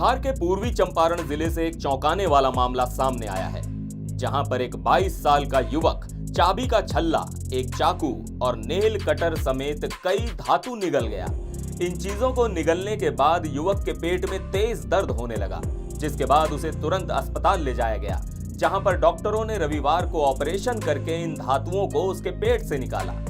बिहार के पूर्वी चंपारण जिले से एक चौंकाने वाला मामला सामने आया है, जहां पर एक 22 साल का युवक चाबी का छल्ला, एक चाकू और नेल कटर समेत कई धातु निगल गया। इन चीजों को निगलने के बाद युवक के पेट में तेज दर्द होने लगा, जिसके बाद उसे तुरंत अस्पताल ले जाया गया, जहां पर डॉक्टरों ने रविवार को ऑपरेशन करके इन धातुओं को उसके पेट से निकाला।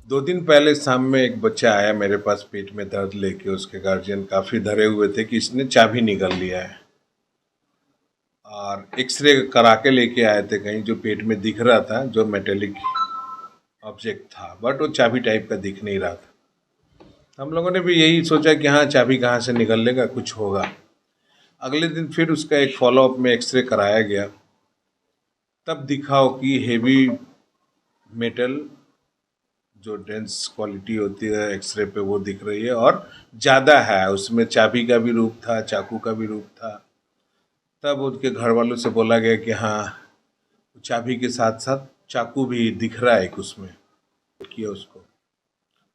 2 दिन पहले शाम में एक बच्चा आया मेरे पास पेट में दर्द लेके। उसके गार्जियन काफ़ी डरे हुए थे कि इसने चाबी निगल लिया है, और एक्सरे करा के लेके आए थे कहीं, जो पेट में दिख रहा था जो मेटेलिक ऑब्जेक्ट था, बट वो चाबी टाइप का दिख नहीं रहा था। हम लोगों ने भी यही सोचा कि हाँ, चाबी कहाँ से निकल लेगा, कुछ होगा। अगले दिन फिर उसका एक फॉलोअप में एक्सरे कराया गया, तब दिखा कि हेवी मेटल जो डेंस क्वालिटी होती है एक्सरे पे वो दिख रही है, और ज़्यादा है। उसमें चाबी का भी रूप था, चाकू का भी रूप था। तब उनके घर वालों से बोला गया कि हाँ, चाबी के साथ साथ चाकू भी दिख रहा है एक उसमें, किया उसको,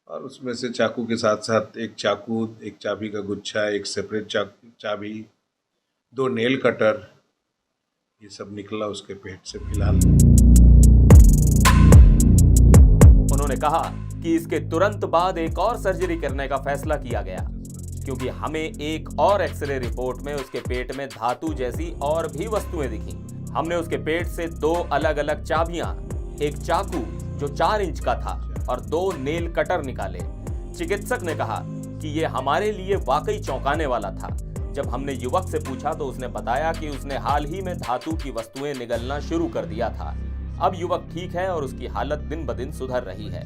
और उसमें से चाकू के साथ साथ एक चाकू, एक चाबी का गुच्छा, एक सेपरेट चाबी, 2 नेल कटर, ये सब निकला उसके पेट से फिलहाल। उन्होंने कहा कि इसके तुरंत बाद एक और सर्जरी करने का फैसला किया गया, क्योंकि हमें एक और एक्सरे रिपोर्ट में उसके पेट में धातु जैसी और भी वस्तुएं दिखी। हमने उसके पेट से 2 अलग अलग चाबियां, एक चाकू जो 4 इंच का था और 2 नेल कटर निकाले। चिकित्सक ने कहा कि ये हमारे लिए वाकई चौंकाने वाला था। जब हमने युवक से पूछा तो उसने बताया कि उसने हाल ही में धातु की वस्तुएं निगलना शुरू कर दिया था। अब युवक ठीक है और उसकी हालत दिन ब दिन सुधर रही है।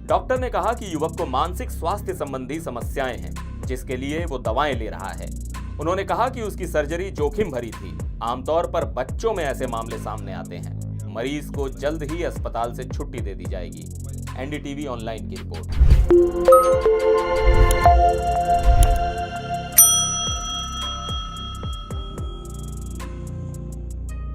डॉक्टर ने कहा कि युवक को मानसिक स्वास्थ्य संबंधी समस्याएं हैं, जिसके लिए वो दवाएं ले रहा है। उन्होंने कहा कि उसकी सर्जरी जोखिम भरी थी। आमतौर पर बच्चों में ऐसे मामले सामने आते हैं। मरीज को जल्द ही अस्पताल से छुट्टी दे दी जाएगी। एनडीटीवी ऑनलाइन की रिपोर्ट।